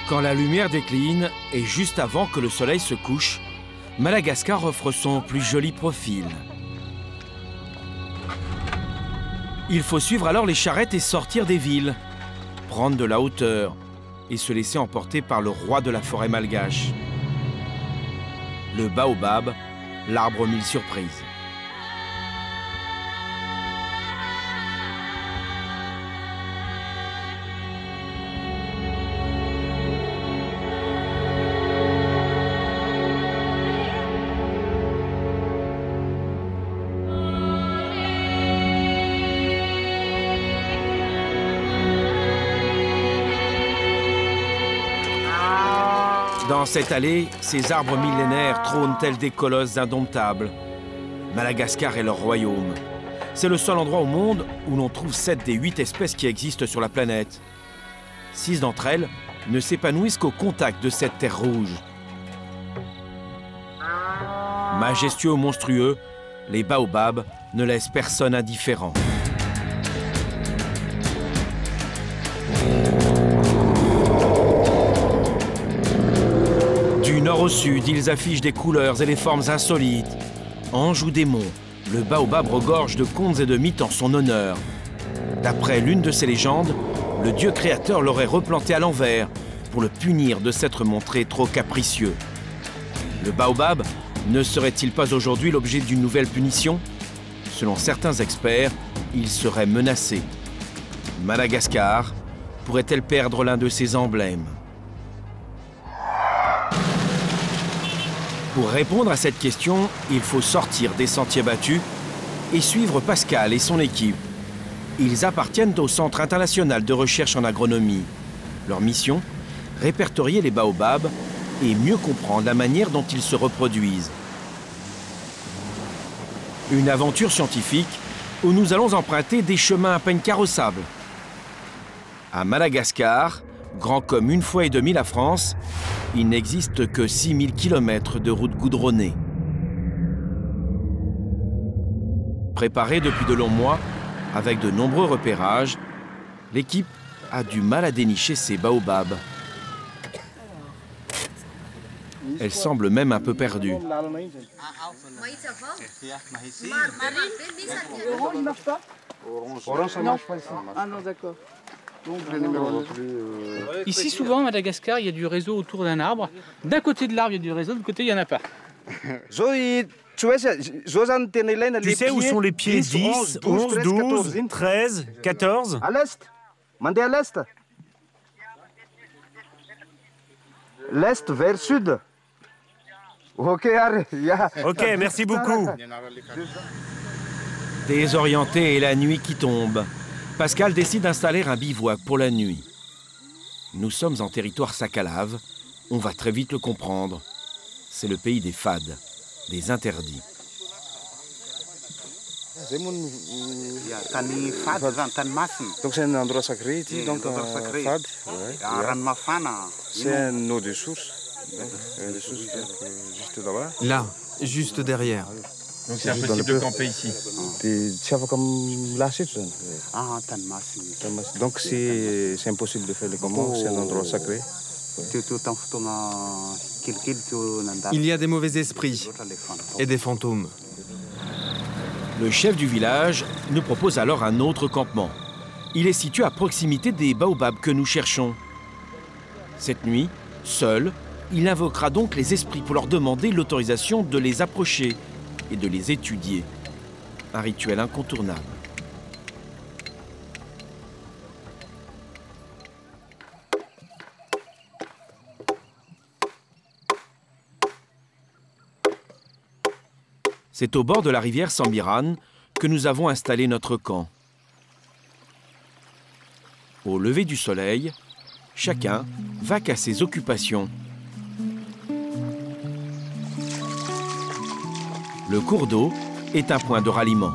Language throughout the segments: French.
Quand la lumière décline et juste avant que le soleil se couche, Madagascar offre son plus joli profil. Il faut suivre alors les charrettes et sortir des villes, prendre de la hauteur et se laisser emporter par le roi de la forêt malgache. Le baobab, l'arbre aux 1000 surprises. Dans cette allée, ces arbres millénaires trônent tels des colosses indomptables. Madagascar est leur royaume. C'est le seul endroit au monde où l'on trouve 7 des 8 espèces qui existent sur la planète. 6 d'entre elles ne s'épanouissent qu'au contact de cette terre rouge. Majestueux ou monstrueux, les baobabs ne laissent personne indifférent. Du nord au sud, ils affichent des couleurs et des formes insolites. Ange ou démon, le baobab regorge de contes et de mythes en son honneur. D'après l'une de ces légendes, le dieu créateur l'aurait replanté à l'envers pour le punir de s'être montré trop capricieux. Le baobab ne serait-il pas aujourd'hui l'objet d'une nouvelle punition? Selon certains experts, il serait menacé. Madagascar pourrait-elle perdre l'un de ses emblèmes? Pour répondre à cette question, il faut sortir des sentiers battus et suivre Pascal et son équipe. Ils appartiennent au Centre international de recherche en agronomie. Leur mission, répertorier les baobabs et mieux comprendre la manière dont ils se reproduisent. Une aventure scientifique où nous allons emprunter des chemins à peine carrossables. À Madagascar, grand comme 1,5 fois la France, il n'existe que 6000 km de routes goudronnées. Préparée depuis de longs mois, avec de nombreux repérages, l'équipe a du mal à dénicher ces baobabs. Elle semble même un peu perdue. Ah non, d'accord. Ici, souvent, à Madagascar, il y a du réseau autour d'un arbre. D'un côté de l'arbre, il y a du réseau, de l'autre côté, il n'y en a pas. Tu sais où sont les pieds 10, 11, 12, 13, 14 ? À l'est. Mandez à l'est. L'est vers sud. Ok, Ok, merci beaucoup. Désorienté et la nuit qui tombe, Pascal décide d'installer un bivouac pour la nuit. Nous sommes en territoire Sakhalave, on va très vite le comprendre. C'est le pays des fades, des interdits. Donc c'est un endroit sacré ici, donc fade. C'est une eau de source. Juste là-bas. Là, juste derrière. Donc c'est impossible de camper ici. Ça va comme la chute. Donc c'est impossible de faire les commandes, c'est un endroit sacré. Il y a des mauvais esprits et des fantômes. Le chef du village nous propose alors un autre campement. Il est situé à proximité des baobabs que nous cherchons. Cette nuit, seul, il invoquera donc les esprits pour leur demander l'autorisation de les approcher et de les étudier. Un rituel incontournable. C'est au bord de la rivière Sambiran que nous avons installé notre camp. Au lever du soleil, chacun vaque à ses occupations. Le cours d'eau est un point de ralliement.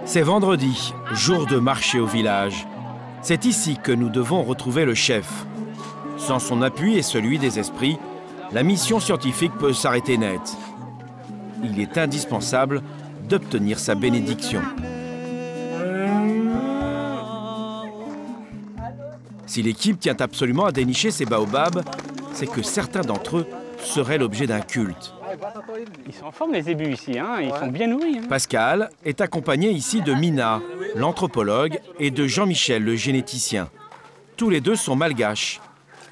C'est vendredi, jour de marché au village. C'est ici que nous devons retrouver le chef. Sans son appui et celui des esprits, la mission scientifique peut s'arrêter net. Il est indispensable d'obtenir sa bénédiction. Si l'équipe tient absolument à dénicher ces baobabs, c'est que certains d'entre eux seraient l'objet d'un culte. Ils sont en forme les zébus ici, hein. Ils sont bien nourris. Hein. Pascal est accompagné ici de Mina, l'anthropologue, et de Jean-Michel, le généticien. Tous les deux sont malgaches.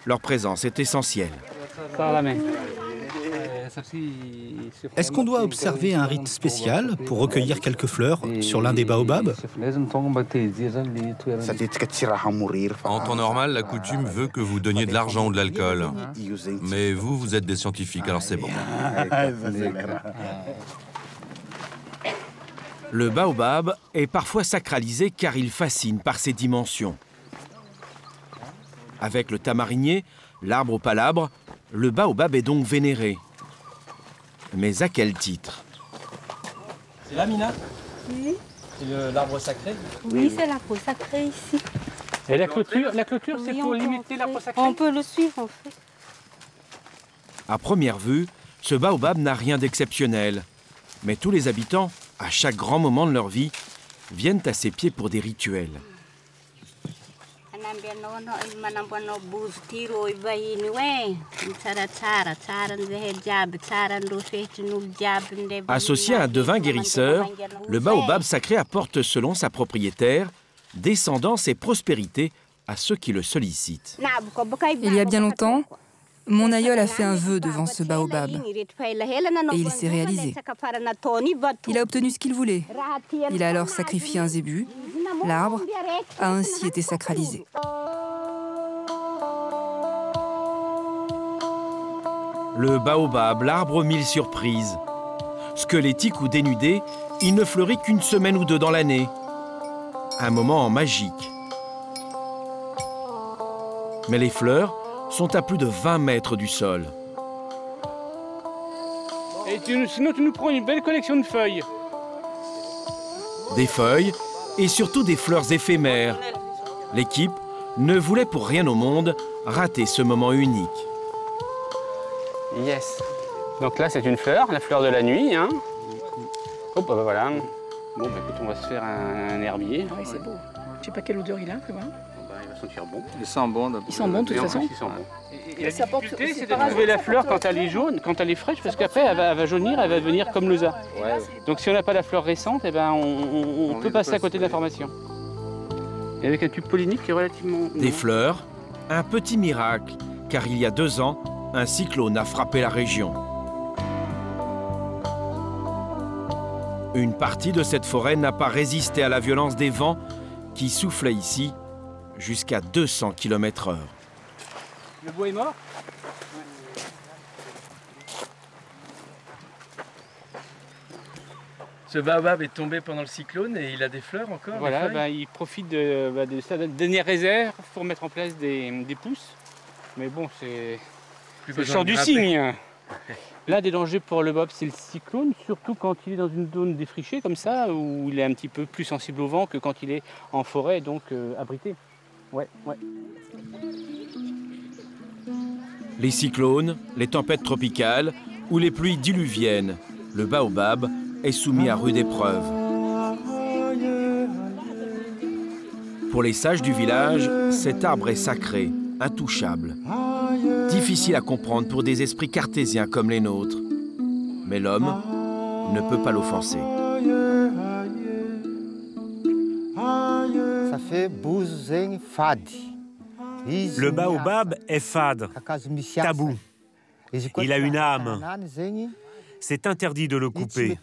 Leur présence est essentielle. Est-ce qu'on doit observer un rite spécial pour recueillir quelques fleurs sur l'un des baobabs? En temps normal, la coutume veut que vous donniez de l'argent ou de l'alcool. Mais vous, vous êtes des scientifiques, alors c'est bon. Le baobab est parfois sacralisé car il fascine par ses dimensions. Avec le tamarinier, l'arbre au palabre, le baobab est donc vénéré. Mais à quel titre? C'est là, Mina? Oui. C'est l'arbre sacré? Oui, c'est l'arbre sacré ici. Et la clôture, c'est Oui, pour limiter l'arbre sacré? On peut le suivre, en fait. À première vue, ce baobab n'a rien d'exceptionnel. Mais tous les habitants, à chaque grand moment de leur vie, viennent à ses pieds pour des rituels. Associé à un devin guérisseur, le baobab sacré apporte, selon sa propriétaire, descendance et prospérité à ceux qui le sollicitent. Il y a bien longtemps, mon aïeul a fait un vœu devant ce baobab et il s'est réalisé. Il a obtenu ce qu'il voulait. Il a alors sacrifié un zébu. L'arbre a ainsi été sacralisé. Le baobab, l'arbre aux 1000 surprises. Squelettique ou dénudé, il ne fleurit qu'une semaine ou deux dans l'année. Un moment magique. Mais les fleurs sont à plus de 20 mètres du sol. Et sinon, tu nous prends une belle collection de feuilles. Des feuilles et surtout des fleurs éphémères. L'équipe ne voulait pour rien au monde rater ce moment unique. Yes. Donc là, c'est une fleur, la fleur de la nuit. Hein. Hop, bah voilà. Bon, bah écoute, on va se faire un herbier. Ah oui, c'est beau. Je sais pas quelle odeur il a, fais voir. Il va sentir bon. Il sent bon. Il sent bon de toute façon. Il sent bon. Et la difficulté, c'est de trouver la fleur quand elle est jaune, quand elle est fraîche, parce qu'après, elle va jaunir, elle va devenir comme l'osa. Ouais. Donc si on n'a pas la fleur récente, eh ben, on peut passer à côté de l'information. Et avec un tube pollinique qui est relativement... Des fleurs, un petit miracle, car il y a 2 ans, un cyclone a frappé la région. Une partie de cette forêt n'a pas résisté à la violence des vents qui soufflaient ici jusqu'à 200 km/h. Le bois est mort? Ce baobab est tombé pendant le cyclone et il a des fleurs encore? Voilà, bah, il profite de sa dernière réserve pour mettre en place des pousses. Mais bon, c'est le champ du cygne. L'un des dangers pour le baobab, c'est le cyclone, surtout quand il est dans une zone défrichée comme ça, où il est un petit peu plus sensible au vent que quand il est en forêt, donc abrité. Ouais. Les cyclones, les tempêtes tropicales ou les pluies diluviennes, le baobab est soumis à rude épreuve. Pour les sages du village, cet arbre est sacré, intouchable. Difficile à comprendre pour des esprits cartésiens comme les nôtres. Mais l'homme ne peut pas l'offenser. Le baobab est fade, tabou. Il a une âme. C'est interdit de le couper.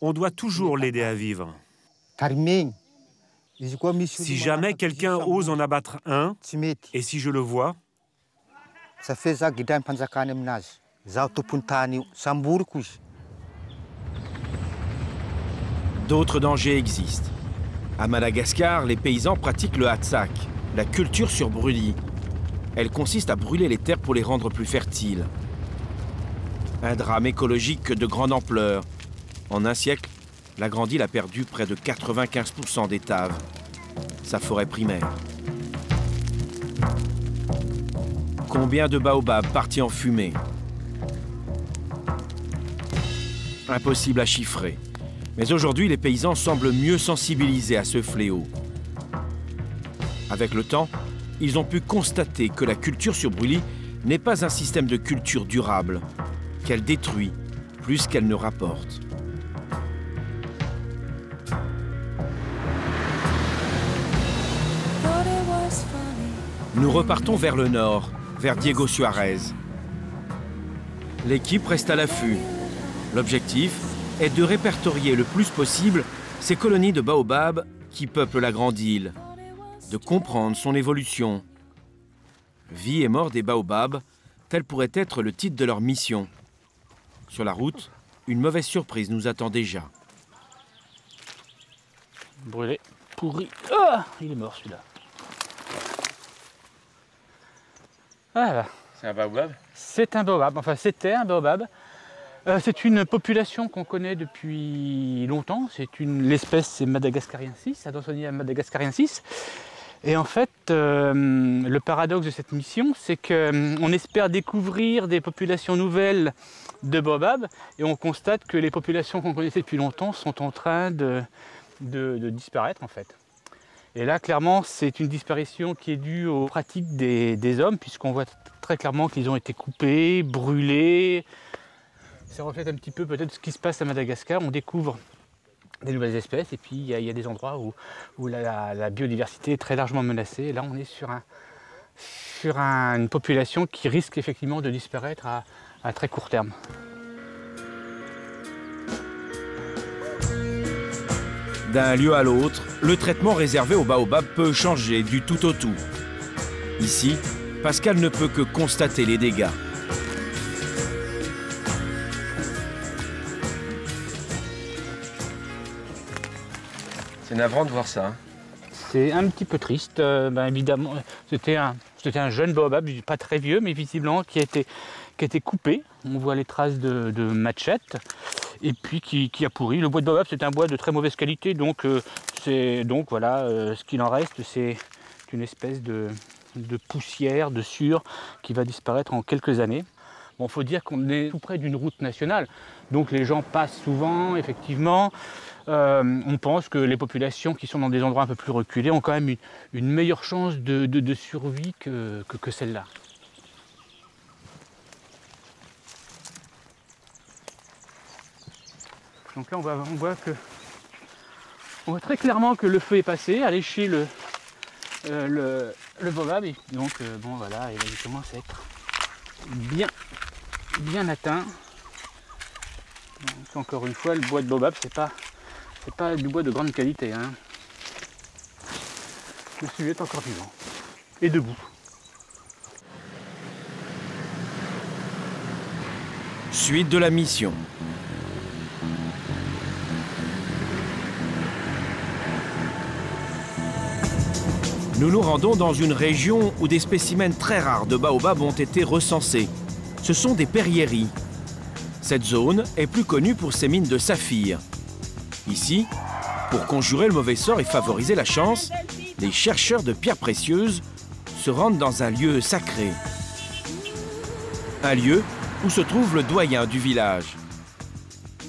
On doit toujours l'aider à vivre. Si jamais quelqu'un ose en abattre un, et si je le vois, d'autres dangers existent. À Madagascar, les paysans pratiquent le hatsak, la culture sur brûlis. Elle consiste à brûler les terres pour les rendre plus fertiles. Un drame écologique de grande ampleur. En un siècle, la Grande Île a perdu près de 95% d'étaves, sa forêt primaire. Combien de baobabs partis en fumée? Impossible à chiffrer. Mais aujourd'hui, les paysans semblent mieux sensibilisés à ce fléau. Avec le temps, ils ont pu constater que la culture sur brûlis n'est pas un système de culture durable, qu'elle détruit plus qu'elle ne rapporte. Nous repartons vers le nord, vers Diego Suarez. L'équipe reste à l'affût. L'objectif est de répertorier le plus possible ces colonies de baobabs qui peuplent la grande île, de comprendre son évolution. Vie et mort des baobabs, tel pourrait être le titre de leur mission. Sur la route, une mauvaise surprise nous attend déjà. Brûlé, pourri. Ah, il est mort celui-là. Voilà. C'est un baobab? C'est un baobab, enfin c'était un baobab. C'est une population qu'on connaît depuis longtemps. L'espèce c'est Madagascariensis, Adansonia madagascariensis. Et en fait, le paradoxe de cette mission, c'est qu'on espère découvrir des populations nouvelles de baobab et on constate que les populations qu'on connaissait depuis longtemps sont en train de disparaître en fait. Et là, clairement, c'est une disparition qui est due aux pratiques des hommes, puisqu'on voit très clairement qu'ils ont été coupés, brûlés. Ça reflète un petit peu peut-être ce qui se passe à Madagascar. On découvre des nouvelles espèces et puis il y a des endroits où la biodiversité est très largement menacée. Et là, on est sur une population qui risque effectivement de disparaître à très court terme. D'un lieu à l'autre, le traitement réservé aux baobabs peut changer du tout au tout. Ici, Pascal ne peut que constater les dégâts. C'est navrant de voir ça. Hein. C'est un petit peu triste. Évidemment, c'était un jeune baobab, pas très vieux, mais visiblement qui a été coupé. On voit les traces de machette. Et puis qui a pourri. Le bois de baobab, c'est un bois de très mauvaise qualité, donc voilà, ce qu'il en reste, c'est une espèce de poussière, de sueur qui va disparaître en quelques années. Bon, faut dire qu'on est tout près d'une route nationale, donc les gens passent souvent, effectivement. On pense que les populations qui sont dans des endroits un peu plus reculés ont quand même une meilleure chance de survie que celle-là. Donc là, on voit très clairement que le feu est passé, a léché le baobab. Et donc, bon, voilà, il commence à être bien atteint. Donc, encore une fois, le bois de baobab, c'est pas du bois de grande qualité. Hein. Le sujet est encore vivant et debout. Suite de la mission. Nous nous rendons dans une région où des spécimens très rares de baobab ont été recensés. Ce sont des perriéries. Cette zone est plus connue pour ses mines de saphir. Ici, pour conjurer le mauvais sort et favoriser la chance, les chercheurs de pierres précieuses se rendent dans un lieu sacré. Un lieu où se trouve le doyen du village.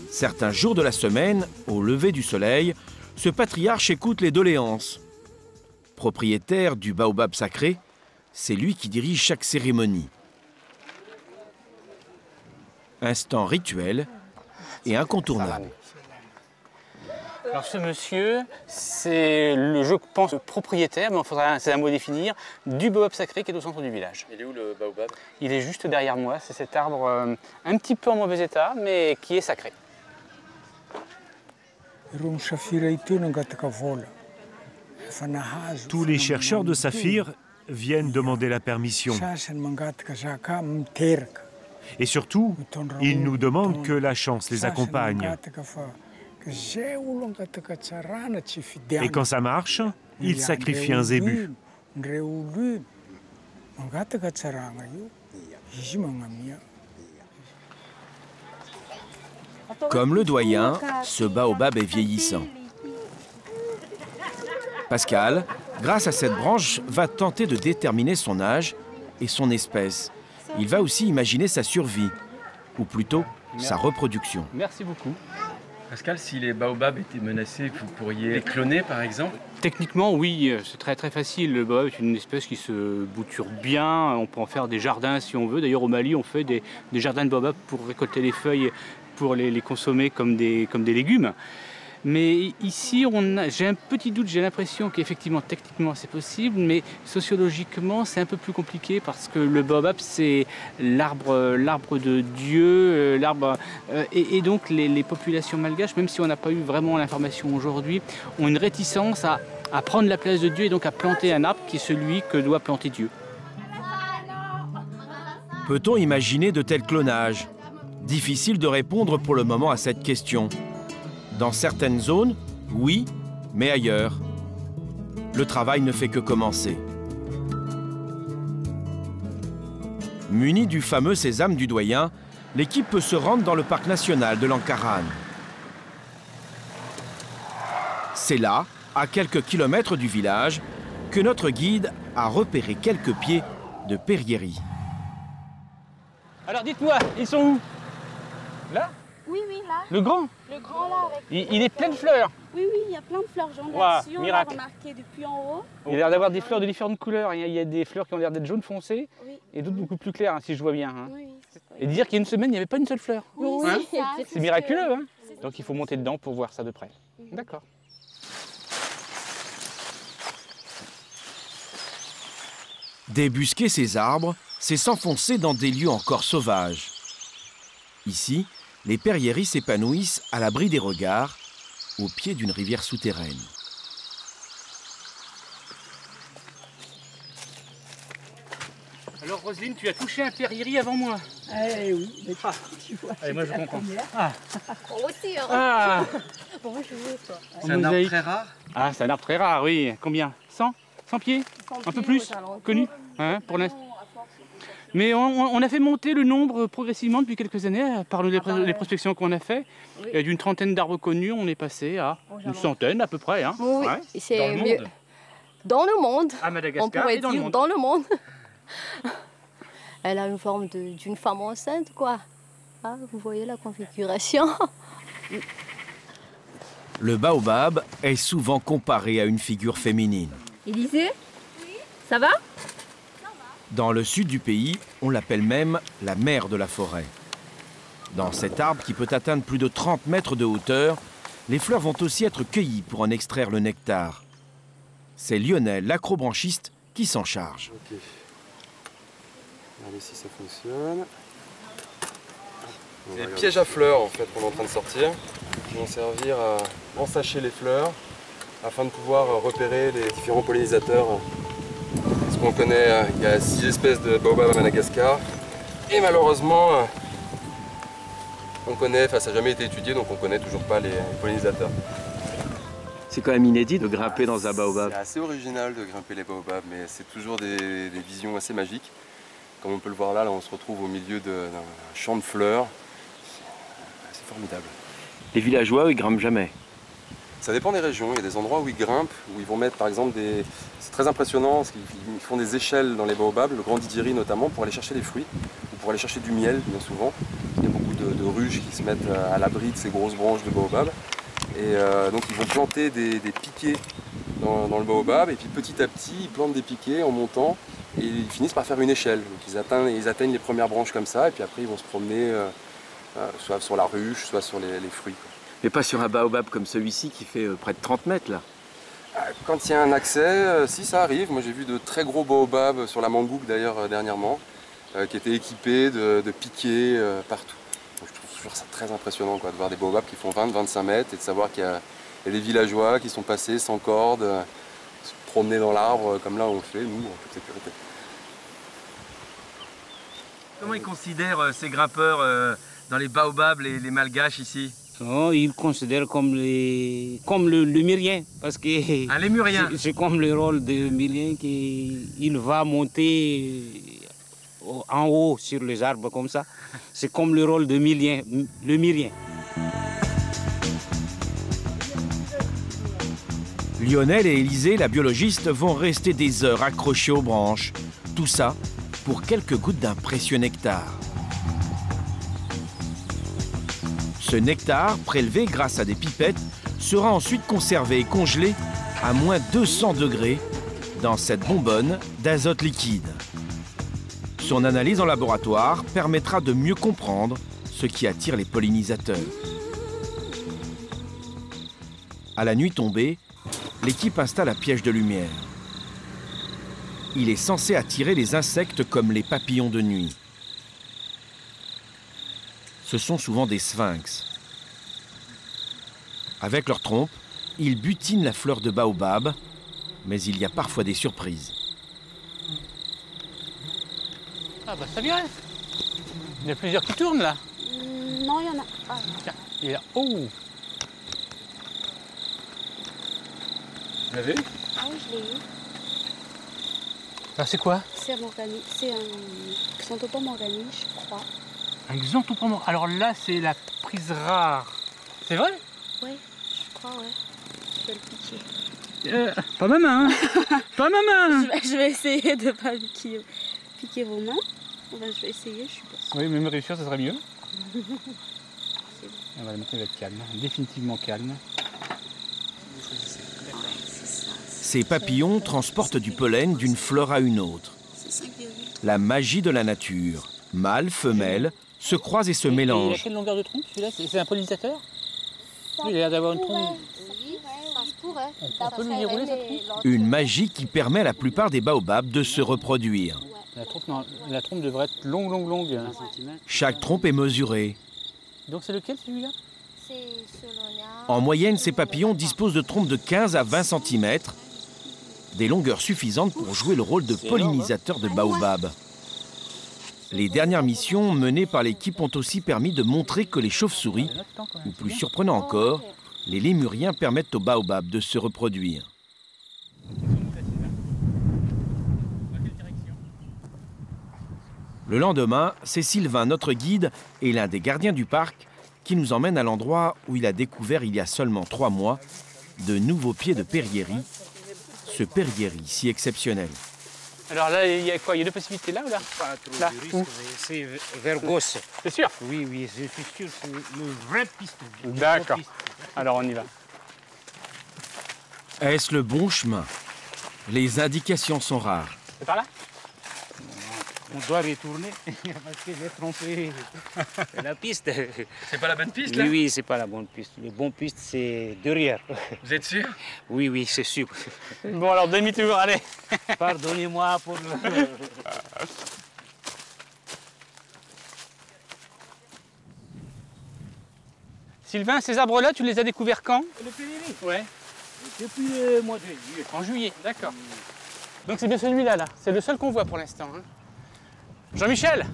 Certains jours de la semaine, au lever du soleil, ce patriarche écoute les doléances. Propriétaire du baobab sacré, c'est lui qui dirige chaque cérémonie. Instant rituel et incontournable. Alors ce monsieur, c'est je pense, le propriétaire, mais c'est un mot à définir, du baobab sacré qui est au centre du village. Il est où le baobab? Il est juste derrière moi, c'est cet arbre un petit peu en mauvais état, mais qui est sacré. Tous les chercheurs de saphir viennent demander la permission. Et surtout, ils nous demandent que la chance les accompagne. Et quand ça marche, ils sacrifient un zébu. Comme le doyen, ce baobab est vieillissant. Pascal, grâce à cette branche, va tenter de déterminer son âge et son espèce. Il va aussi imaginer sa survie, ou plutôt sa reproduction. Merci beaucoup. Pascal, si les baobabs étaient menacés, vous pourriez les cloner par exemple? Techniquement, oui, c'est très facile. Le baobab est une espèce qui se bouture bien. On peut en faire des jardins si on veut. D'ailleurs, au Mali, on fait des jardins de baobab pour récolter les feuilles, pour les consommer comme des légumes. Mais ici, j'ai un petit doute, j'ai l'impression qu'effectivement, techniquement, c'est possible, mais sociologiquement, c'est un peu plus compliqué parce que le baobab, c'est l'arbre de Dieu, et donc les populations malgaches, même si on n'a pas eu vraiment l'information aujourd'hui, ont une réticence à prendre la place de Dieu et donc à planter un arbre qui est celui que doit planter Dieu. Peut-on imaginer de tels clonages? Difficile de répondre pour le moment à cette question. Dans certaines zones, oui, mais ailleurs, le travail ne fait que commencer. Munie du fameux sésame du doyen, l'équipe peut se rendre dans le parc national de Lankaran. C'est là, à quelques kilomètres du village, que notre guide a repéré quelques pieds de perriérie. Alors dites-moi, ils sont où? Là? Oui, là. Le grand? Le grand, là, avec... Il est plein de fleurs. Oui, il y a plein de fleurs jaunes là-dessus. On l'a remarqué depuis en haut. Il a l'air d'avoir des fleurs de différentes couleurs. Il y a des fleurs qui ont l'air d'être jaune foncé et d'autres beaucoup plus claires, si je vois bien. Hein. Oui. Et dire qu'il y a une semaine, il n'y avait pas une seule fleur. Oui, hein? C'est miraculeux. Hein? Donc il faut monter dedans pour voir ça de près. D'accord. Débusquer ces arbres, c'est s'enfoncer dans des lieux encore sauvages. Ici, les perriéries s'épanouissent à l'abri des regards, au pied d'une rivière souterraine. Alors Roselyne, tu as touché un perriérie avant moi. Eh oui, mais tu vois. Allez, moi je comprends. Moi aussi, hein. Ah. Bon, je veux, toi. C'est un arbre très rare? Ah, c'est un arbre très rare, oui. Combien? 100 pieds? Un peu plus? Connu hein, pour l'instant. Mais on a fait monter le nombre progressivement depuis quelques années par les prospections qu'on a fait. Oui. D'une trentaine d'arbres connus, on est passé à une centaine à peu près. Hein. Oui, ouais. C'est dans le monde. Dans le monde. À Madagascar, on pourrait et dans dire le monde. Dans le monde. Elle a une forme d'une femme enceinte, quoi. Ah, vous voyez la configuration. Le baobab est souvent comparé à une figure féminine. Élisée? Oui. Ça va? Dans le sud du pays, on l'appelle même la mère de la forêt. Dans cet arbre qui peut atteindre plus de 30 mètres de hauteur, les fleurs vont aussi être cueillies pour en extraire le nectar. C'est Lionel, l'acrobranchiste, qui s'en charge. Ok. Regardez si ça fonctionne. C'est des pièges à fleurs en fait qu'on est en train de sortir, qui vont servir à ensacher les fleurs afin de pouvoir repérer les différents pollinisateurs. Parce qu'on connaît, il y a 6 espèces de baobab à Madagascar et malheureusement on connaît, enfin ça n'a jamais été étudié donc on ne connaît toujours pas les pollinisateurs. C'est quand même inédit de grimper dans un baobab. C'est assez original de grimper les baobabs mais c'est toujours des visions assez magiques. Comme on peut le voir là, on se retrouve au milieu d'un champ de fleurs. C'est formidable. Les villageois, ils grimpent jamais. Ça dépend des régions. Il y a des endroits où ils grimpent, où ils vont mettre par exemple des... C'est très impressionnant parce qu'ils font des échelles dans les baobabs, le grand didiri notamment, pour aller chercher des fruits ou pour aller chercher du miel bien souvent. Il y a beaucoup de ruches qui se mettent à l'abri de ces grosses branches de baobab. Et donc ils vont planter des piquets dans le baobab et puis petit à petit ils plantent des piquets en montant et ils finissent par faire une échelle. Donc ils atteignent les premières branches comme ça et puis après ils vont se promener soit sur la ruche, soit sur les fruits. Mais pas sur un baobab comme celui-ci qui fait près de 30 mètres là. Quand il y a un accès, si ça arrive. Moi j'ai vu de très gros baobabs sur la Mangouk d'ailleurs dernièrement qui étaient équipés de piquets partout. Donc, je trouve toujours ça très impressionnant quoi, de voir des baobabs qui font 20-25 mètres et de savoir qu'il y a des villageois qui sont passés sans corde, se promener dans l'arbre comme là on le fait, nous en toute sécurité. Comment ils considèrent ces grimpeurs dans les baobabs, les malgaches ici? Oh, ils considèrent comme le Lémurien, parce que un Lémurien. C'est comme le rôle de Lémurien qu'il va monter en haut sur les arbres comme ça. C'est comme le rôle de Lémurien. Lionel et Élisée, la biologiste, vont rester des heures accrochés aux branches. Tout ça pour quelques gouttes d'un précieux nectar. Ce nectar, prélevé grâce à des pipettes, sera ensuite conservé et congelé à moins 200 degrés dans cette bonbonne d'azote liquide. Son analyse en laboratoire permettra de mieux comprendre ce qui attire les pollinisateurs. À la nuit tombée, l'équipe installe un piège de lumière. Il est censé attirer les insectes comme les papillons de nuit. Ce sont souvent des sphinx. Avec leur trompe, ils butinent la fleur de baobab, mais il y a parfois des surprises. Ah bah ça vient. Il y a plusieurs qui tournent là. Non, il y en a. Ah. Tiens, il est là. Oh! Vous l'avez eu? Ah oui, je l'ai eu. Alors c'est quoi? C'est un xanthopome organique, je crois. Un xanthopome. Alors là, c'est la prise rare. C'est vrai? Oui, je crois, ouais. Je vais le piquer. Pas ma main, hein. Pas ma main. Je vais essayer de ne pas piquer vos mains. Enfin, je vais essayer, je suis pas sûre. Oui, même réussir, ça serait mieux. On va le mettre, il va être calme, définitivement calme. Ces papillons transportent du pollen d'une fleur à une autre. La magie de la nature. Mâles, femelles, se croisent et se mélangent. Il a quelle longueur de tronc, celui-là? C'est un pollinisateur? Oui, il a l'air d'avoir une tronc. On peut lui dérouler cette tronc? Une magie qui permet à la plupart des baobabs de se reproduire. La trompe devrait être longue. Chaque trompe est mesurée. Donc c'est lequel celui-là? En moyenne, ces papillons disposent de trompes de 15 à 20 cm, des longueurs suffisantes pour jouer le rôle de pollinisateur de baobab. Les dernières missions menées par l'équipe ont aussi permis de montrer que les chauves-souris, ou plus surprenant encore, les lémuriens permettent aux baobabs de se reproduire. Le lendemain, c'est Sylvain, notre guide et l'un des gardiens du parc, qui nous emmène à l'endroit où il a découvert il y a seulement 3 mois de nouveaux pieds de périérie, ce périérie si exceptionnel. Alors là, il y a quoi? Il y a 2 possibilités là ou là? Pas trop là. de risque, c'est vers gauche. C'est sûr? Oui, je suis sûr, c'est le vrai piste. D'accord. Alors on y va. Est-ce le bon chemin? Les indications sont rares. C'est par là? On doit retourner parce que j'ai trompé la piste. C'est pas la bonne piste là? Oui, c'est pas la bonne piste. La bonne piste, c'est derrière. Vous êtes sûr? Oui, c'est sûr. Bon alors demi-tour, allez. Pardonnez-moi pour le... Sylvain, ces arbres-là, tu les as découverts quand? Le périérie? Ouais. Depuis le mois de juillet. En juillet, d'accord. Donc c'est bien celui-là, là. C'est le seul qu'on voit pour l'instant. Hein. Jean-Michel,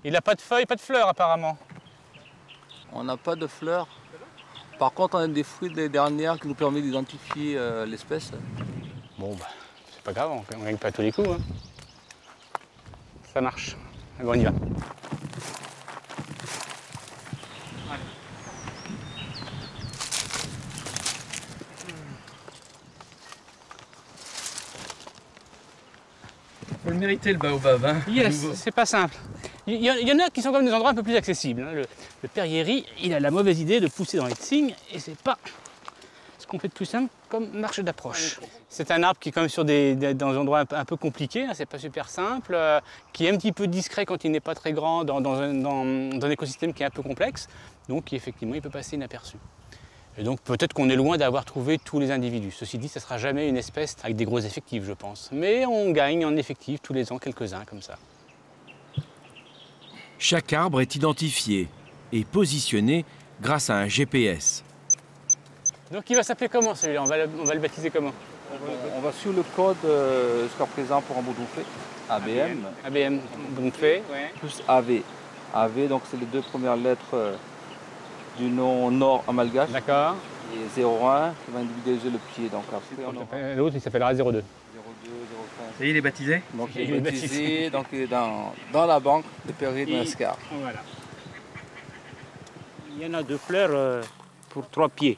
il n'a pas de feuilles, pas de fleurs apparemment. On n'a pas de fleurs. Par contre, on a des fruits des dernières qui nous permettent d'identifier l'espèce. Bon, bah, c'est pas grave, on ne gagne pas tous les coups. Hein. Ça marche. Allez, on y va. Faut le mériter le baobab, hein. Yes, c'est pas simple. Il y en a qui sont comme des endroits un peu plus accessibles. Hein. Le périérie, il a la mauvaise idée de pousser dans les cygnes et c'est pas ce qu'on fait de plus simple comme marche d'approche. C'est un arbre qui est quand même dans des endroits un peu compliqués, hein, c'est pas super simple, qui est un petit peu discret quand il n'est pas très grand dans un écosystème qui est un peu complexe, donc effectivement il peut passer inaperçu. Et donc peut-être qu'on est loin d'avoir trouvé tous les individus. Ceci dit, ce ne sera jamais une espèce avec des gros effectifs, je pense. Mais on gagne en effectifs tous les ans quelques-uns comme ça. Chaque arbre est identifié et positionné grâce à un GPS. Donc il va s'appeler comment celui-là? On va le baptiser comment? On va sur le code jusqu'à présent pour un bourdonflé, ABM. ABM, bourdonflé, ouais. Plus AV. AV, donc c'est les 2 premières lettres du nom nord en malgache. D'accord. Et 01 qui va individualiser le pied. Donc après, l'autre il s'appellera 02. 02, 05. Et il est baptisé? Donc il est baptisé donc, dans la banque de Périer de Nascar. Voilà. Il y en a 2 fleurs pour 3 pieds.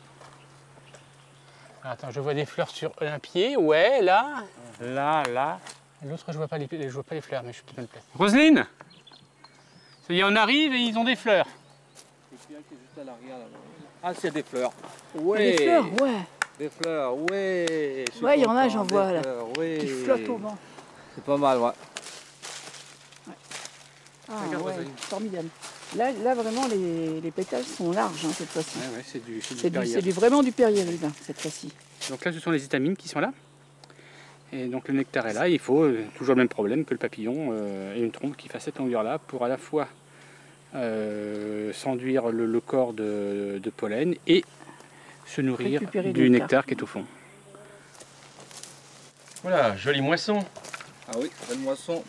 Attends, je vois des fleurs sur un pied, ouais, là. Là. L'autre, je vois pas les fleurs, mais je suis peut-être mal placé. Roselyne, ça y est, on arrive et ils ont des fleurs. Ah, c'est des fleurs. Des fleurs, ouais. Des fleurs, ouais. Ouais, il y en a, j'en vois là. Ouais. Qui flottent au vent. C'est pas mal, ouais. Ah, ouais, formidable. Là, vraiment, les pétales sont larges hein, cette fois-ci. Ouais, ouais, c'est vraiment du Perrier rubin cette fois-ci. Donc là, ce sont les étamines qui sont là. Et donc le nectar est là. Il faut toujours le même problème que le papillon et une trompe qui fasse cette longueur-là pour à la fois s'enduire le corps de pollen et se nourrir du nectar qui est au fond. Voilà, jolie moisson. Ah oui, belle moisson,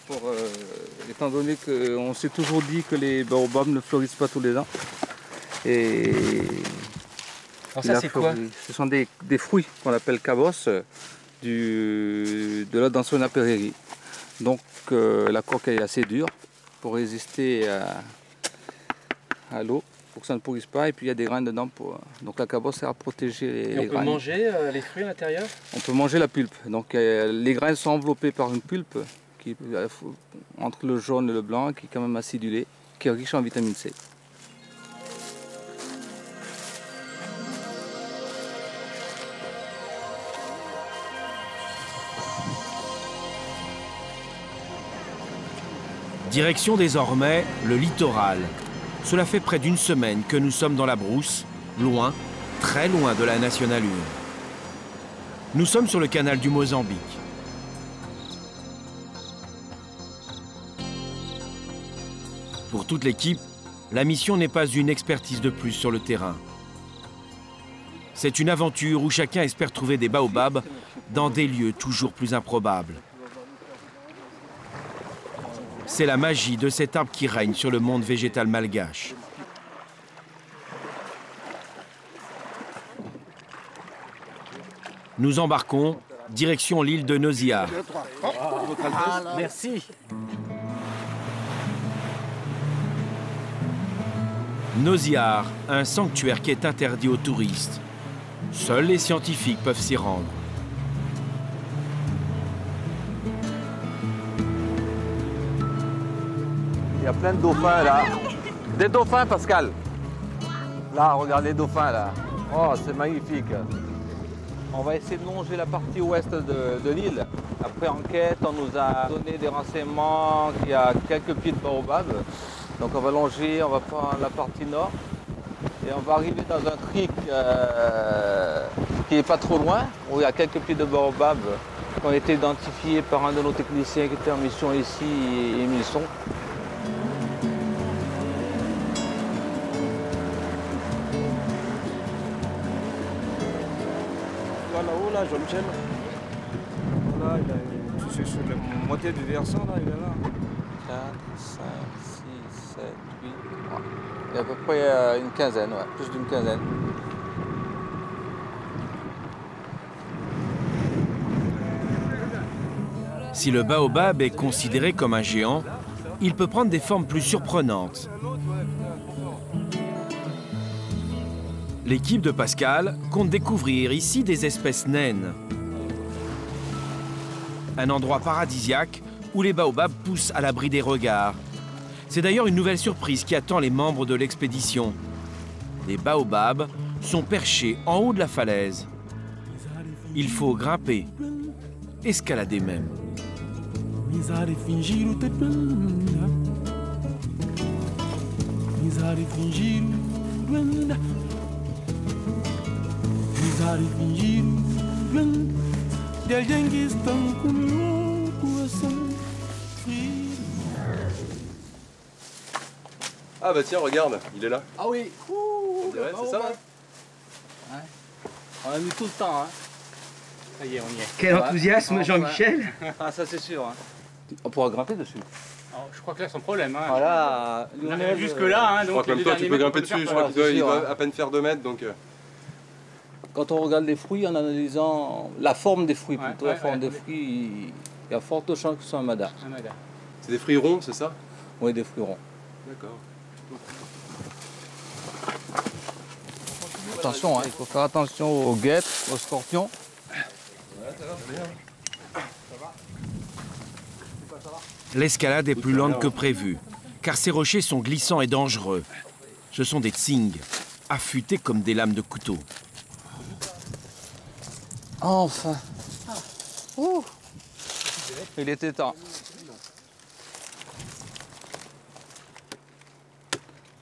étant donné qu'on s'est toujours dit que les baobabs ne fleurissent pas tous les ans. Et alors ça c'est quoi? Ce sont des fruits qu'on appelle cabos de la Dansona perreri. Donc la coque est assez dure pour résister à l'eau, pour que ça ne pourrisse pas, et puis il y a des graines dedans. Donc la cabosse sert à protéger les graines. On peut manger les fruits à l'intérieur? On peut manger la pulpe. Donc les graines sont enveloppées par une pulpe qui, entre le jaune et le blanc, qui est quand même acidulée, qui est riche en vitamine C. Direction désormais le littoral. Cela fait près d'une semaine que nous sommes dans la brousse, loin, très loin de la Nationale 1. Nous sommes sur le canal du Mozambique. Pour toute l'équipe, la mission n'est pas une expertise de plus sur le terrain. C'est une aventure où chacun espère trouver des baobabs dans des lieux toujours plus improbables. C'est la magie de cet arbre qui règne sur le monde végétal malgache. Nous embarquons, direction l'île de Nosihar. Merci. Nosihar, un sanctuaire qui est interdit aux touristes. Seuls les scientifiques peuvent s'y rendre. Il y a plein de dauphins là. Des dauphins, Pascal. Là, regarde les dauphins là. Oh, c'est magnifique. On va essayer de longer la partie ouest de l'île. Après enquête, on nous a donné des renseignements qu'il y a quelques pieds de baobab. Donc on va longer, on va prendre la partie nord. Et on va arriver dans un creek qui n'est pas trop loin, où il y a quelques pieds de baobab qui ont été identifiés par un de nos techniciens qui était en mission ici, Émile Son. Là, Jean-Michel. Voilà, c'est sur la moitié du versant, là, il est là. 4, 5, 6, 7, 8, 3. Il y a à peu près une quinzaine, ouais, plus d'une quinzaine. Si le baobab est considéré comme un géant, il peut prendre des formes plus surprenantes. L'équipe de Pascal compte découvrir ici des espèces naines. Un endroit paradisiaque où les baobabs poussent à l'abri des regards. C'est d'ailleurs une nouvelle surprise qui attend les membres de l'expédition. Les baobabs sont perchés en haut de la falaise. Il faut grimper, escalader même. Ah bah tiens, regarde, il est là. Ah oui, on dirait, c'est ça hein. On a mis tout le temps. Hein. Ça y est, on y est. Quel enthousiasme, Jean-Michel. Ah ça c'est sûr. Hein. On pourra grimper dessus. Alors, je crois que là, sans problème. Hein. Voilà. Jusque-là, hein, je crois que même toi, tu peux grimper dessus. Je crois qu'il doit à peine faire 2 mètres. Donc... Quand on regarde les fruits, en analysant la forme des fruits, plutôt la forme des fruits, il y a forte chance que ce soit un mada. C'est des fruits ronds, c'est ça? Oui, des fruits ronds. D'accord. Attention, hein, il faut faire attention aux guêtres, aux scorpions. L'escalade est plus lente que prévu, car ces rochers sont glissants et dangereux. Ce sont des tsing, affûtés comme des lames de couteau. Enfin. Ouh. Il était temps.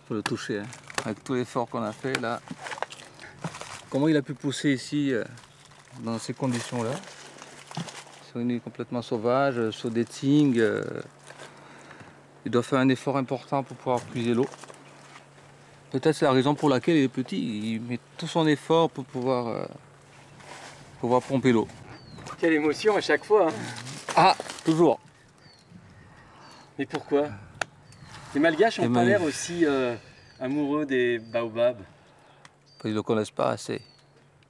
Faut le toucher, hein. Avec tout l'effort qu'on a fait là. Comment il a pu pousser ici dans ces conditions-là? Sur une île complètement sauvage, sur des tsing. Il doit faire un effort important pour pouvoir puiser l'eau. Peut-être c'est la raison pour laquelle il est petit. Il met tout son effort pour pouvoir pomper l'eau. Quelle émotion à chaque fois. Hein. Ah, toujours. Mais pourquoi? Les Malgaches n'ont pas l'air aussi amoureux des baobabs. Ils ne le connaissent pas assez.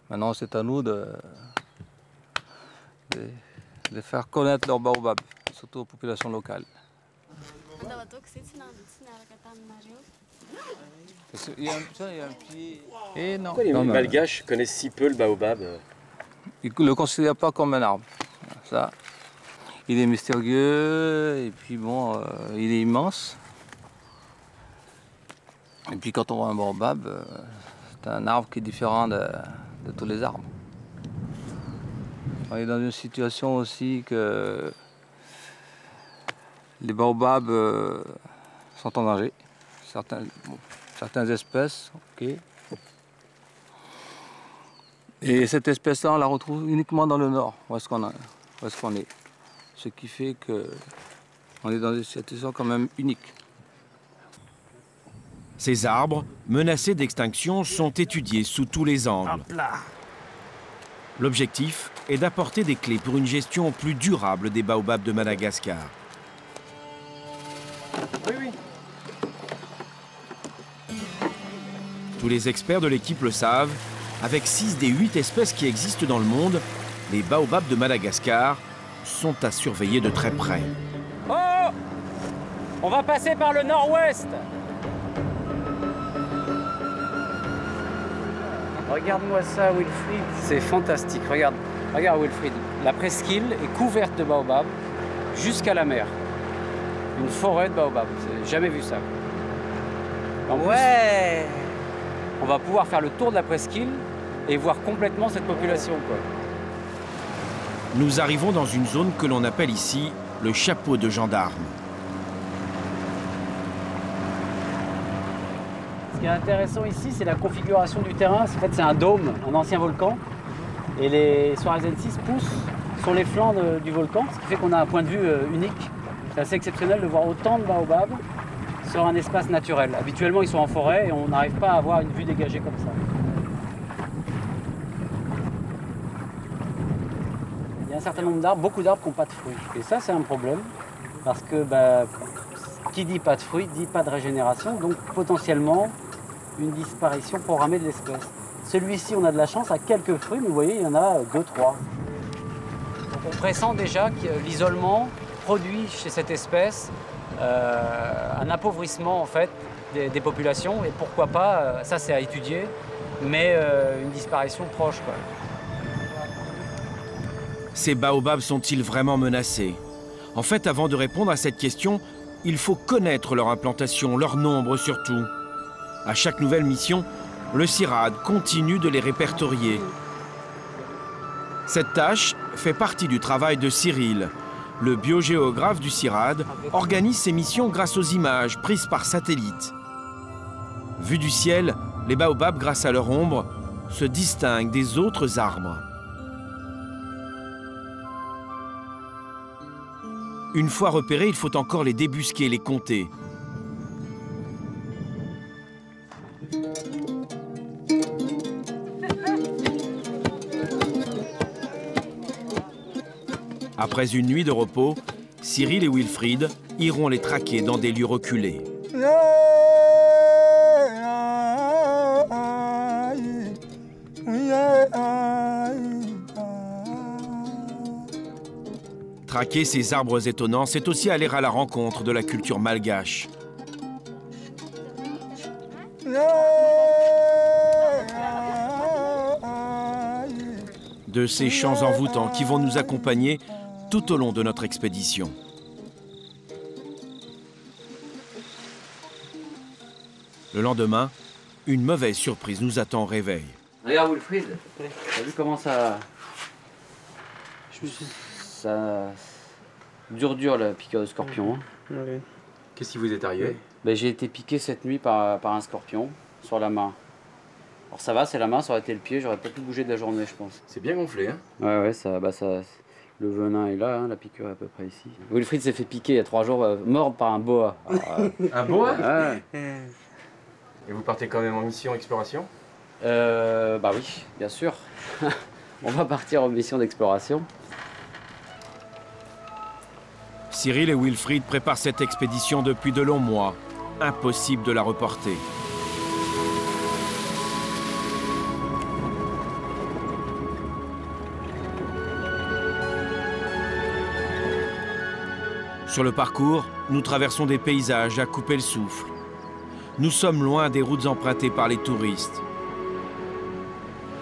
Maintenant, c'est à nous de faire connaître leurs baobabs, surtout aux populations locales. Il y a un pied... Et non. Pourquoi les Malgaches connaissent si peu le baobab? Ils ne le considèrent pas comme un arbre. Ça, il est mystérieux et puis bon, il est immense. Et puis quand on voit un baobab, c'est un arbre qui est différent de tous les arbres. On est dans une situation aussi que les baobabs sont en danger. Certaines espèces, ok. Et cette espèce-là, on la retrouve uniquement dans le nord, où est-ce qu'on est. Ce qui fait qu'on est dans une situation quand même unique. Ces arbres, menacés d'extinction, sont étudiés sous tous les angles. L'objectif est d'apporter des clés pour une gestion plus durable des baobabs de Madagascar. Oui, oui. Tous les experts de l'équipe le savent, avec 6 des 8 espèces qui existent dans le monde, les baobabs de Madagascar sont à surveiller de très près. Oh! On va passer par le nord-ouest. Regarde-moi ça, Wilfried, c'est fantastique. Regarde Wilfried, la presqu'île est couverte de baobabs jusqu'à la mer. Une forêt de baobabs, j'ai jamais vu ça. En plus, on va pouvoir faire le tour de la presqu'île et voir complètement cette population, quoi. Nous arrivons dans une zone que l'on appelle ici le chapeau de gendarme. Ce qui est intéressant ici, c'est la configuration du terrain. En fait, c'est un dôme, un ancien volcan. Et les Soarezensis poussent sur les flancs du volcan, ce qui fait qu'on a un point de vue unique. C'est assez exceptionnel de voir autant de baobabs sur un espace naturel. Habituellement, ils sont en forêt et on n'arrive pas à avoir une vue dégagée comme ça. Il y a un certain nombre d'arbres, beaucoup d'arbres qui n'ont pas de fruits. Et ça, c'est un problème, parce que qui dit pas de fruits, dit pas de régénération, donc potentiellement une disparition programmée de l'espèce. Celui-ci, on a de la chance, a quelques fruits, mais vous voyez, il y en a 2-3. Donc on pressent déjà que l'isolement produit chez cette espèce un appauvrissement en fait des populations, et pourquoi pas, ça c'est à étudier, mais une disparition proche, quoi. Ces baobabs sont-ils vraiment menacés? En fait, avant de répondre à cette question, il faut connaître leur implantation, leur nombre surtout. À chaque nouvelle mission, le CIRAD continue de les répertorier. Cette tâche fait partie du travail de Cyril. Le biogéographe du CIRAD organise ses missions grâce aux images prises par satellite. Vus du ciel, les baobabs, grâce à leur ombre, se distinguent des autres arbres. Une fois repérés, il faut encore les débusquer, les compter. Après une nuit de repos, Cyril et Wilfried iront les traquer dans des lieux reculés. Traquer ces arbres étonnants, c'est aussi aller à la rencontre de la culture malgache. De ces chants envoûtants qui vont nous accompagner tout au long de notre expédition. Le lendemain, une mauvaise surprise nous attend au réveil. Regarde Wilfried, t'as vu comment ça... Ça... Dur la piqûre de scorpion. Hein. Qu'est-ce qui vous est arrivé? Ben, j'ai été piqué cette nuit par un scorpion sur la main. Alors ça va, c'est la main, ça aurait été le pied, j'aurais pas pu bouger de la journée, je pense. C'est bien gonflé, hein? Ouais, le venin est là, hein, la piqûre est à peu près ici. Wilfried s'est fait piquer il y a 3 jours, mort par un boa. Alors, un boa? Ouais. Et vous partez quand même en mission exploration? Bah oui, bien sûr. On va partir en mission d'exploration. Cyril et Wilfried préparent cette expédition depuis de longs mois. Impossible de la reporter. Sur le parcours, nous traversons des paysages à couper le souffle. Nous sommes loin des routes empruntées par les touristes.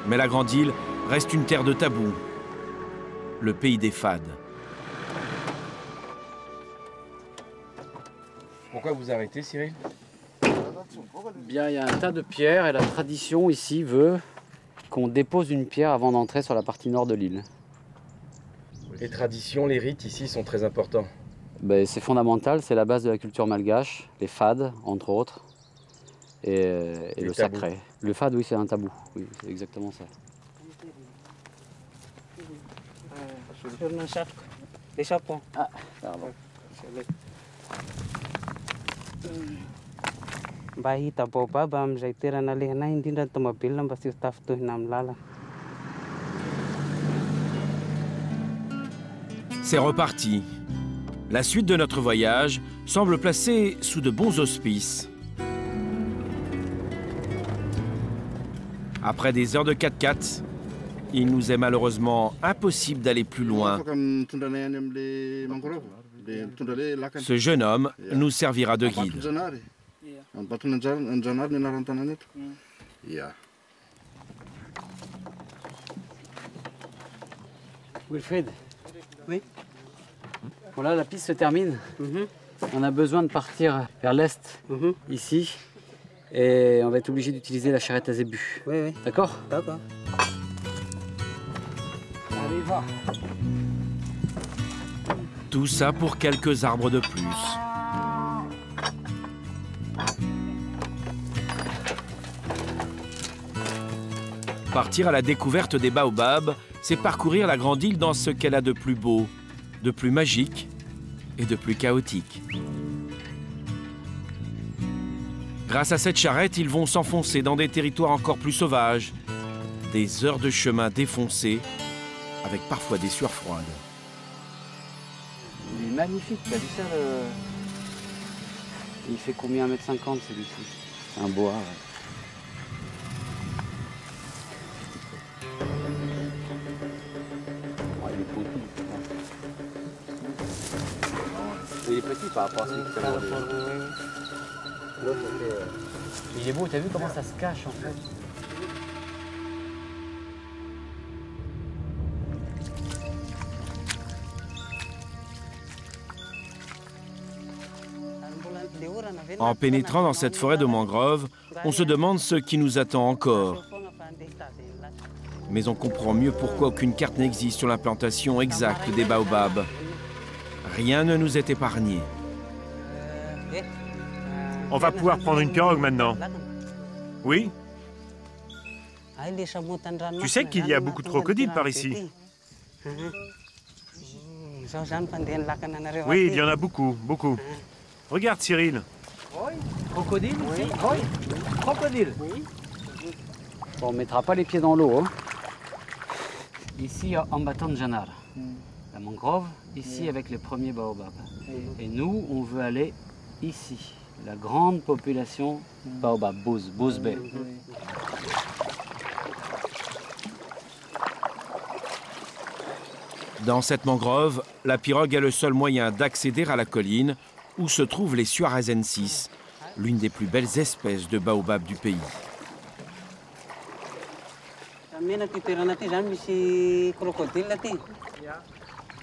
Mais la Grande Île reste une terre de tabous. Le pays des fades. Pourquoi vous arrêtez, Cyril? Bien, il y a un tas de pierres et la tradition ici veut qu'on dépose une pierre avant d'entrer sur la partie nord de l'île. Les traditions, les rites ici sont très importants. Ben, c'est fondamental, c'est la base de la culture malgache, les fades, entre autres, et le sacré. Le fade, oui, c'est un tabou, oui, c'est exactement ça. Ah, pardon. C'est reparti. La suite de notre voyage semble placée sous de bons auspices. Après des heures de 4x4, il nous est malheureusement impossible d'aller plus loin. Ce jeune homme nous servira de guide. Wilfried. Oui. Voilà, la piste se termine. On a besoin de partir vers l'est, ici. Et on va être obligé d'utiliser la charrette à zébu. Oui, oui. D'accord? D'accord. Allez, va. Tout ça pour quelques arbres de plus. Partir à la découverte des baobabs, c'est parcourir la Grande Île dans ce qu'elle a de plus beau, de plus magique et de plus chaotique. Grâce à cette charrette, ils vont s'enfoncer dans des territoires encore plus sauvages. Des heures de chemin défoncées, avec parfois des sueurs froides. Il est magnifique, t'as vu ça le... Il fait combien, 1,50 m celui-ci? C'est un boa, ouais. Oh, il est petit. Il est petit par rapport à celui qui il est beau, t'as vu comment ça se cache en fait? En pénétrant dans cette forêt de mangroves, on se demande ce qui nous attend encore. Mais on comprend mieux pourquoi aucune carte n'existe sur l'implantation exacte des baobabs. Rien ne nous est épargné. On va pouvoir prendre une pirogue maintenant. Oui? Tu sais qu'il y a beaucoup de crocodiles par ici? Oui, il y en a beaucoup, beaucoup. Regarde, Cyril. Crocodile ici? Oui. Crocodile. Bon, on ne mettra pas les pieds dans l'eau. Hein. Ici, en Ambaton Janar, la mangrove, ici avec les premiers baobabs. Et nous, on veut aller ici. La grande population baobab, Bouz Bay. Dans cette mangrove, la pirogue est le seul moyen d'accéder à la colline où se trouvent les Suarazensis, l'une des plus belles espèces de baobab du pays.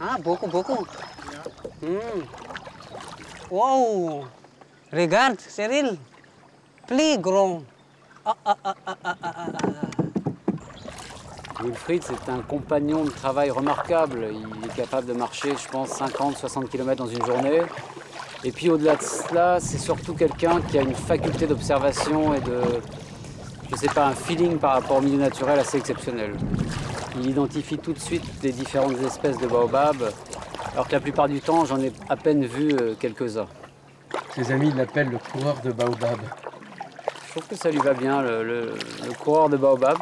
Ah, beaucoup. Wow! Regarde, Cyril. Plus grand. Wilfried, c'est un compagnon de travail remarquable. Il est capable de marcher, je pense, 50-60 km dans une journée. Et puis au-delà de cela, c'est surtout quelqu'un qui a une faculté d'observation et de, je sais pas, un feeling par rapport au milieu naturel assez exceptionnel. Il identifie tout de suite les différentes espèces de baobab, alors que la plupart du temps, j'en ai à peine vu quelques-uns. Ses amis l'appellent le coureur de baobab. Je trouve que ça lui va bien. Le coureur de baobab,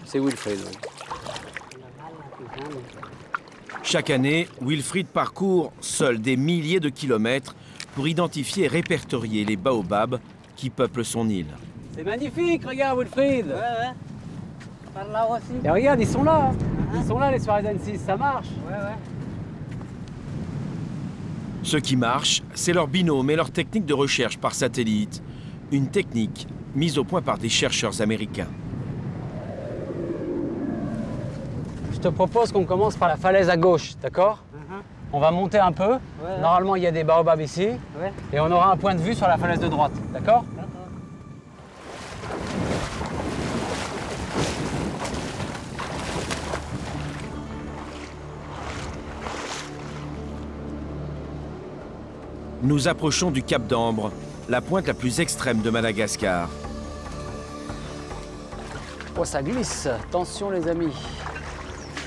c'est Wilfried. Chaque année, Wilfried parcourt seul des milliers de kilomètres pour identifier et répertorier les baobabs qui peuplent son île. C'est magnifique, regarde Wilfried. Ouais. Par là aussi. Et regarde, ils sont là. Ils sont là, les Suarez 6, ça marche. Ouais. Ce qui marche, c'est leur binôme et leur technique de recherche par satellite. Une technique mise au point par des chercheurs américains. Je te propose qu'on commence par la falaise à gauche, d'accord? On va monter un peu. Ouais. Normalement, il y a des baobabs ici. Ouais. Et on aura un point de vue sur la falaise de droite, d'accord? Nous approchons du Cap d'Ambre, la pointe la plus extrême de Madagascar. Oh, ça glisse. Attention, les amis.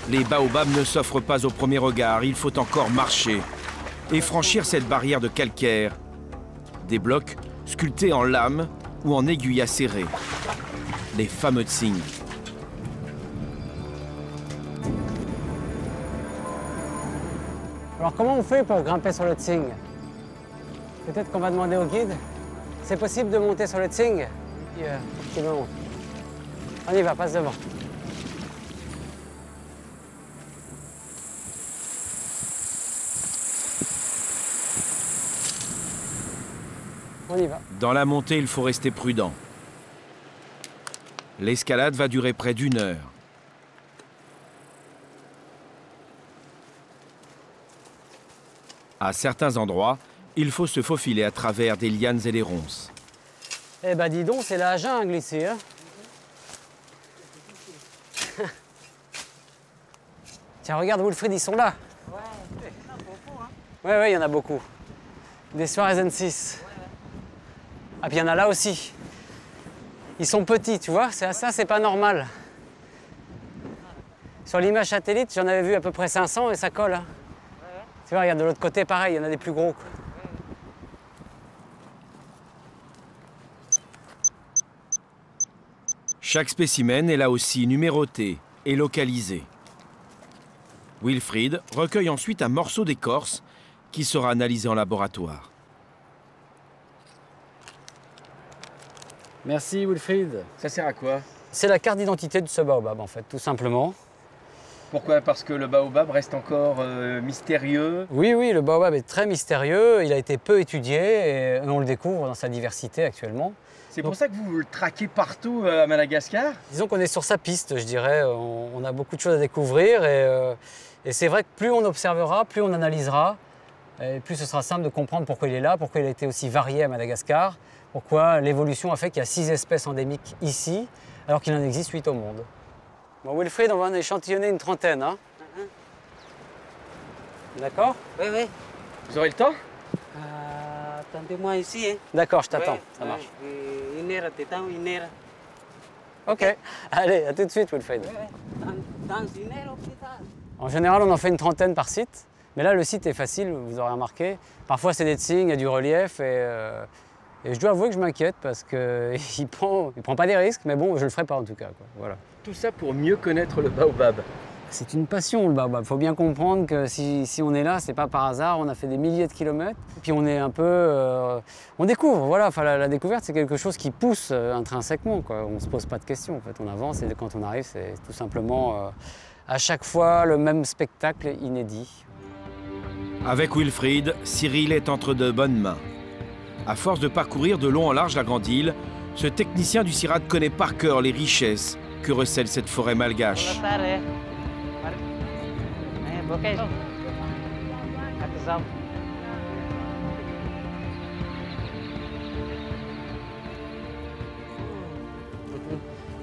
Les baobabs ne s'offrent pas au premier regard, il faut encore marcher et franchir cette barrière de calcaire. Des blocs sculptés en lame ou en aiguilles acérées. Les fameux tsing. Alors, comment on fait pour grimper sur le tsing? Peut-être qu'on va demander au guide. C'est possible de monter sur le tsing? Tu me montres. On y va, passe devant. On y va. Dans la montée, il faut rester prudent. L'escalade va durer près d'1 heure. À certains endroits, il faut se faufiler à travers des lianes et des ronces. Eh ben dis donc, c'est la jungle ici, hein. Tiens, regarde, Wilfried, ils sont là. Ouais, il y en a beaucoup, hein. Ouais, il y en a beaucoup. Des Suarez 6. Ah, puis il y en a là aussi. Ils sont petits, tu vois, ça, c'est pas normal. Sur l'image satellite, j'en avais vu à peu près 500 et ça colle. Hein. Tu vois, regarde, de l'autre côté, pareil, il y en a des plus gros. Quoi. Chaque spécimen est là aussi numéroté et localisé. Wilfried recueille ensuite un morceau d'écorce qui sera analysé en laboratoire. Merci Wilfried. Ça sert à quoi? C'est la carte d'identité de ce baobab en fait, tout simplement. Pourquoi? Parce que le baobab reste encore mystérieux? Oui, le baobab est très mystérieux, il a été peu étudié et on le découvre dans sa diversité actuellement. C'est pour ça que vous le traquez partout à Madagascar? Disons qu'on est sur sa piste, je dirais. On a beaucoup de choses à découvrir et c'est vrai que plus on observera, plus on analysera, et plus ce sera simple de comprendre pourquoi il est là, pourquoi il a été aussi varié à Madagascar, pourquoi l'évolution a fait qu'il y a 6 espèces endémiques ici, alors qu'il en existe 8 au monde. Bon, Wilfried, on va en échantillonner une trentaine. Hein. D'accord? Oui. Vous aurez le temps? Attendez-moi ici. Hein. D'accord, je t'attends, ça marche. 1 heure, t'attends 1 heure. Ok, allez, à tout de suite, Wilfried. Dans 1 heure ou plus tard. En général, on en fait une trentaine par site, mais là, le site est facile, vous aurez remarqué. Parfois, c'est des signes, il y a du relief, et je dois avouer que je m'inquiète parce qu'il prend pas des risques, mais bon, je le ferai pas en tout cas. Quoi. Voilà. Tout ça pour mieux connaître le baobab. C'est une passion le baobab. Il faut bien comprendre que si on est là, c'est pas par hasard. On a fait des milliers de kilomètres. Puis on est un peu, on découvre. Voilà. Enfin, la découverte, c'est quelque chose qui pousse intrinsèquement. Quoi. On se pose pas de questions. En fait, on avance et quand on arrive, c'est tout simplement à chaque fois le même spectacle inédit. Avec Wilfried, Cyril est entre de bonnes mains. À force de parcourir de long en large la grande île, ce technicien du CIRAD connaît par cœur les richesses que recèle cette forêt malgache.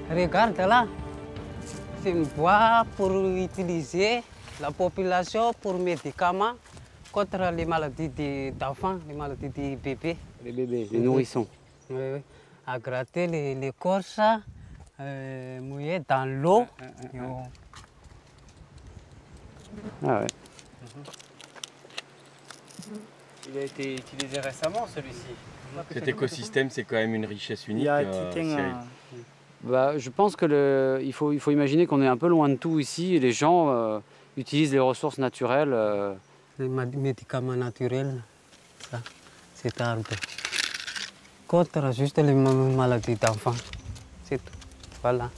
Regarde là, c'est une boîte pour utiliser la population pour médicaments contre les maladies d'enfants, les maladies des bébés. Les bébés, les nourrissons. Oui, oui. À gratter les corses mouillées dans l'eau. Ah ouais. Il a été utilisé récemment, celui-ci. Cet écosystème, c'est quand même une richesse unique. Bah, je pense que il faut imaginer qu'on est un peu loin de tout ici et les gens utilisent les ressources naturelles. Les médicaments naturels, ça, cet arbre. Contre juste les maladies d'enfants, c'est tout. Voilà.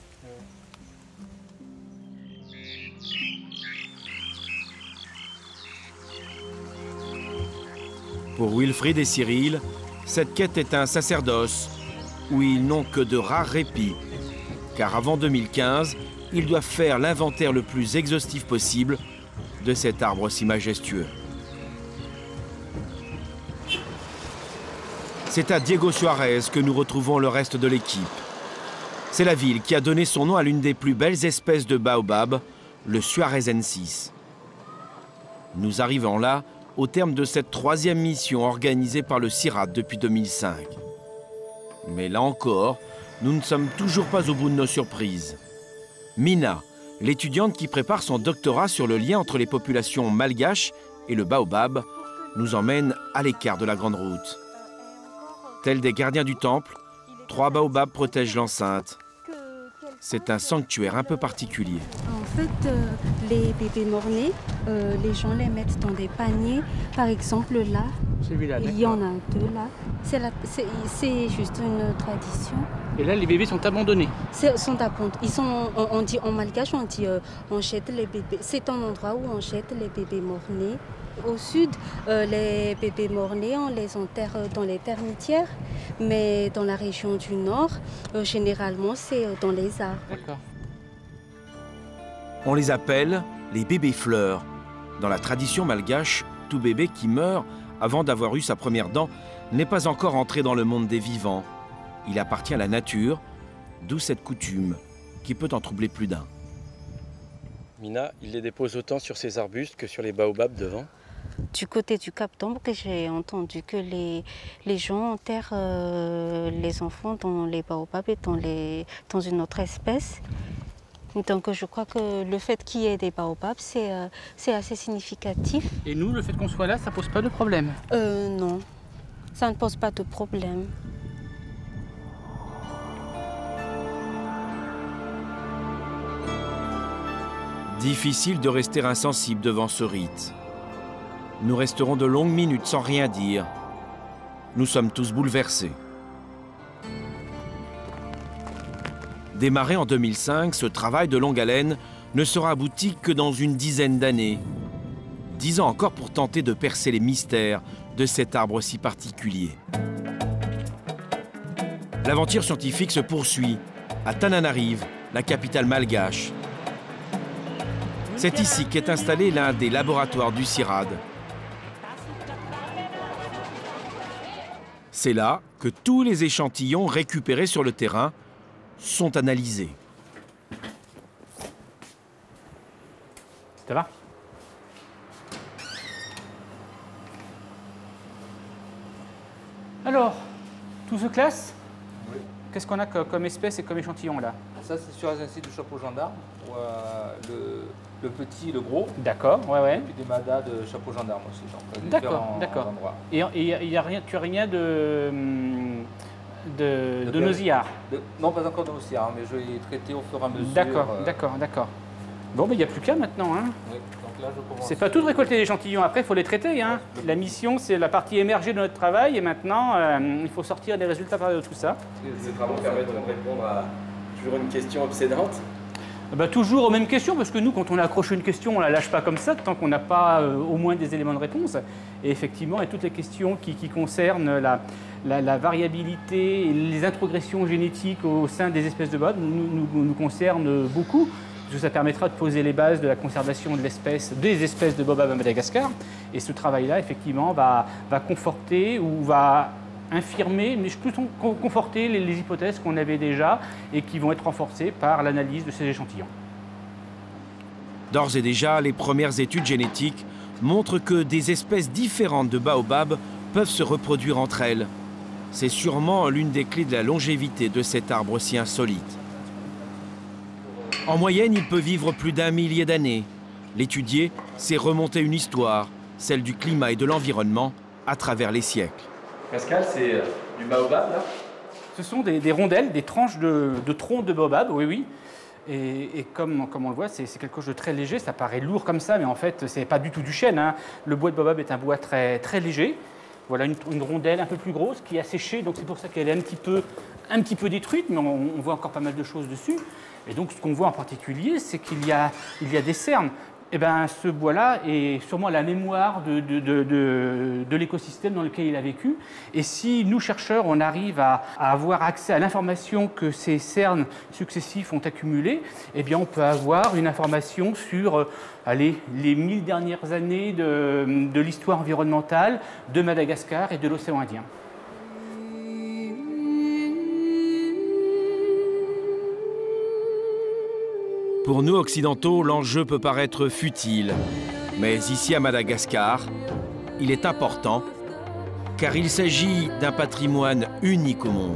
Pour Wilfried et Cyril, cette quête est un sacerdoce où ils n'ont que de rares répits. Car avant 2015, ils doivent faire l'inventaire le plus exhaustif possible de cet arbre si majestueux. C'est à Diego Suarez que nous retrouvons le reste de l'équipe. C'est la ville qui a donné son nom à l'une des plus belles espèces de baobab, le suarezensis. Nous arrivons là au terme de cette 3e mission organisée par le CIRAD depuis 2005. Mais là encore, nous ne sommes toujours pas au bout de nos surprises. Mina, l'étudiante qui prépare son doctorat sur le lien entre les populations malgaches et le baobab, nous emmène à l'écart de la grande route. Tels des gardiens du temple, 3 baobabs protègent l'enceinte. C'est un sanctuaire un peu particulier. En fait, les bébés mort-nés, les gens les mettent dans des paniers. Par exemple, là, il y en a 2 là. C'est juste une tradition. Et là, les bébés sont abandonnés. On dit en malgache, on jette les bébés. C'est un endroit où on jette les bébés mort-nés. Au sud, les bébés mort-nés, on les enterre dans les termitières. Mais dans la région du nord, généralement, c'est dans les arbres. D'accord. On les appelle les bébés fleurs. Dans la tradition malgache, tout bébé qui meurt avant d'avoir eu sa première dent n'est pas encore entré dans le monde des vivants. Il appartient à la nature, d'où cette coutume qui peut en troubler plus d'un. Mina, il les dépose autant sur ces arbustes que sur les baobabs devant? Du côté du Cap d'Ombre, j'ai entendu que les gens enterrent les enfants dans les baobabs et dans une autre espèce. Donc je crois que le fait qu'il y ait des baobabs, c'est assez significatif. Et nous, le fait qu'on soit là, ça pose pas de problème? Non, ça ne pose pas de problème. Difficile de rester insensible devant ce rite. Nous resterons de longues minutes sans rien dire. Nous sommes tous bouleversés. Démarré en 2005, ce travail de longue haleine ne sera abouti que dans une dizaine d'années. 10 ans encore pour tenter de percer les mystères de cet arbre si particulier. L'aventure scientifique se poursuit à Tananarive, la capitale malgache. C'est ici qu'est installé l'un des laboratoires du CIRAD. C'est là que tous les échantillons récupérés sur le terrain sont analysés. Ça va? Alors, tout se classe? Oui. Qu'est-ce qu'on a comme espèce et comme échantillon là? Ça, c'est sur un site du chapeau gendarme. Le petit, le gros. D'accord, ouais. Et puis des madas de chapeau gendarme aussi. D'accord. Et tu n'as rien de nausillards? Non, pas encore de nausillards, mais je vais les traiter au fur et à mesure. D'accord. Bon, mais il n'y a plus qu'à maintenant. Hein. Oui, donc là, je commence. C'est pas tout de récolter l'échantillon, après il faut les traiter. Hein. La mission, c'est la partie émergée de notre travail, et maintenant, il faut sortir les résultats de tout ça. Ces travaux permettent de répondre à toujours une question obsédante? Toujours aux mêmes questions, parce que nous, quand on accroche une question, on ne la lâche pas comme ça, tant qu'on n'a pas au moins des éléments de réponse. Et effectivement, toutes les questions qui concernent la variabilité et les introgressions génétiques au sein des espèces de baobab nous concernent beaucoup, parce que ça permettra de poser les bases de la conservation des espèces de baobab à Madagascar. Et ce travail-là, effectivement, va conforter ou va infirmer, mais plutôt conforter les hypothèses qu'on avait déjà et qui vont être renforcées par l'analyse de ces échantillons. D'ores et déjà, les premières études génétiques montrent que des espèces différentes de baobab peuvent se reproduire entre elles. C'est sûrement l'une des clés de la longévité de cet arbre si insolite. En moyenne, il peut vivre plus d'1 millier d'années. L'étudier, c'est remonter une histoire, celle du climat et de l'environnement, à travers les siècles. Pascal, c'est du baobab, là? Ce sont des rondelles, des tranches de troncs de baobab, oui, oui. Et comme on le voit, c'est quelque chose de très léger. Ça paraît lourd comme ça, mais en fait, c'est pas du tout du chêne, hein. Le bois de baobab est un bois très, très léger. Voilà une rondelle un peu plus grosse qui a séché, donc c'est pour ça qu'elle est un petit peu détruite, mais on voit encore pas mal de choses dessus. Et donc, ce qu'on voit en particulier, c'est qu'il y a des cernes. Eh bien, ce bois-là est sûrement la mémoire de l'écosystème dans lequel il a vécu. Et si nous, chercheurs, on arrive à avoir accès à l'information que ces cernes successifs ont accumulée, eh bien, on peut avoir une information sur les 1000 dernières années de l'histoire environnementale de Madagascar et de l'océan Indien. Pour nous occidentaux, l'enjeu peut paraître futile. Mais ici à Madagascar, il est important car il s'agit d'un patrimoine unique au monde.